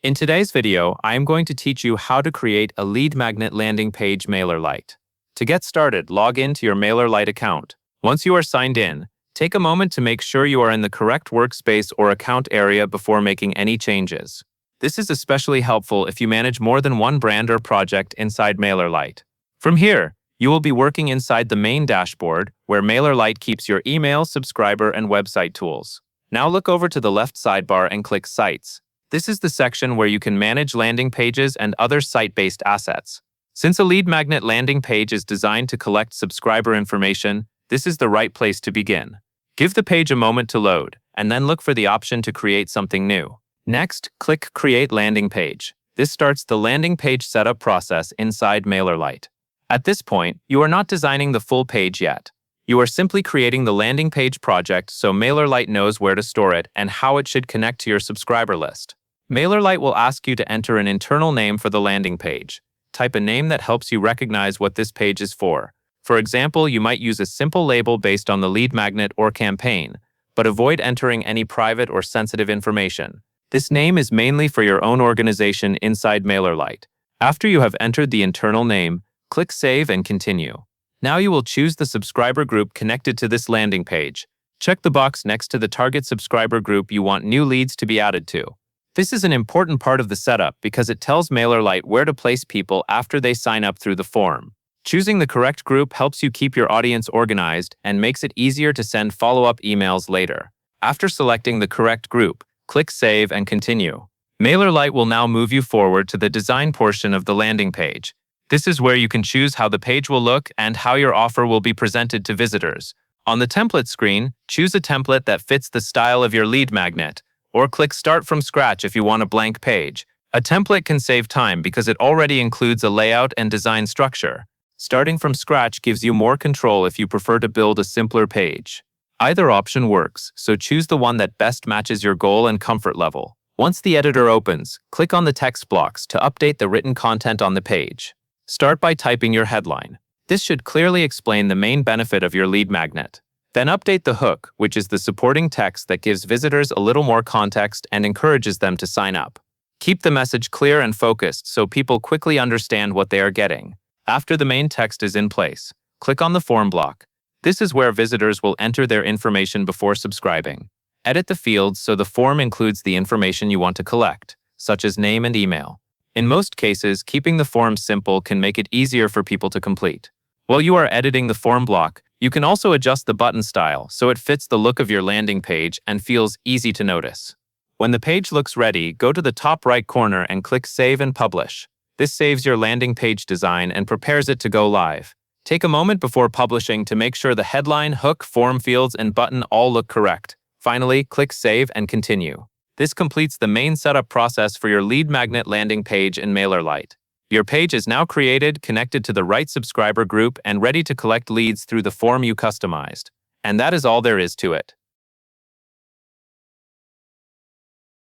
In today's video, I am going to teach you how to create a lead magnet landing page Mailerlite. To get started, log in to your Mailerlite account. Once you are signed in, take a moment to make sure you are in the correct workspace or account area before making any changes. This is especially helpful if you manage more than one brand or project inside Mailerlite. From here, you will be working inside the main dashboard, where Mailerlite keeps your email, subscriber, and website tools. Now look over to the left sidebar and click Sites. This is the section where you can manage landing pages and other site-based assets. Since a lead magnet landing page is designed to collect subscriber information, this is the right place to begin. Give the page a moment to load, and then look for the option to create something new. Next, click Create Landing Page. This starts the landing page setup process inside Mailerlite. At this point, you are not designing the full page yet. You are simply creating the landing page project so Mailerlite knows where to store it and how it should connect to your subscriber list. Mailerlite will ask you to enter an internal name for the landing page. Type a name that helps you recognize what this page is for. For example, you might use a simple label based on the lead magnet or campaign, but avoid entering any private or sensitive information. This name is mainly for your own organization inside Mailerlite. After you have entered the internal name, click Save and Continue. Now you will choose the subscriber group connected to this landing page. Check the box next to the target subscriber group you want new leads to be added to. This is an important part of the setup because it tells Mailerlite where to place people after they sign up through the form. Choosing the correct group helps you keep your audience organized and makes it easier to send follow-up emails later. After selecting the correct group, click Save and Continue. Mailerlite will now move you forward to the design portion of the landing page. This is where you can choose how the page will look and how your offer will be presented to visitors. On the template screen, choose a template that fits the style of your lead magnet, or click Start from Scratch if you want a blank page. A template can save time because it already includes a layout and design structure. Starting from scratch gives you more control if you prefer to build a simpler page. Either option works, so choose the one that best matches your goal and comfort level. Once the editor opens, click on the text blocks to update the written content on the page. Start by typing your headline. This should clearly explain the main benefit of your lead magnet. Then update the hook, which is the supporting text that gives visitors a little more context and encourages them to sign up. Keep the message clear and focused so people quickly understand what they are getting. After the main text is in place, click on the form block. This is where visitors will enter their information before subscribing. Edit the fields so the form includes the information you want to collect, such as name and email. In most cases, keeping the form simple can make it easier for people to complete. While you are editing the form block, you can also adjust the button style so it fits the look of your landing page and feels easy to notice. When the page looks ready, go to the top right corner and click Save and Publish. This saves your landing page design and prepares it to go live. Take a moment before publishing to make sure the headline, hook, form fields, and button all look correct. Finally, click Save and Continue. This completes the main setup process for your lead magnet landing page in Mailerlite. Your page is now created, connected to the right subscriber group, and ready to collect leads through the form you customized. And that is all there is to it.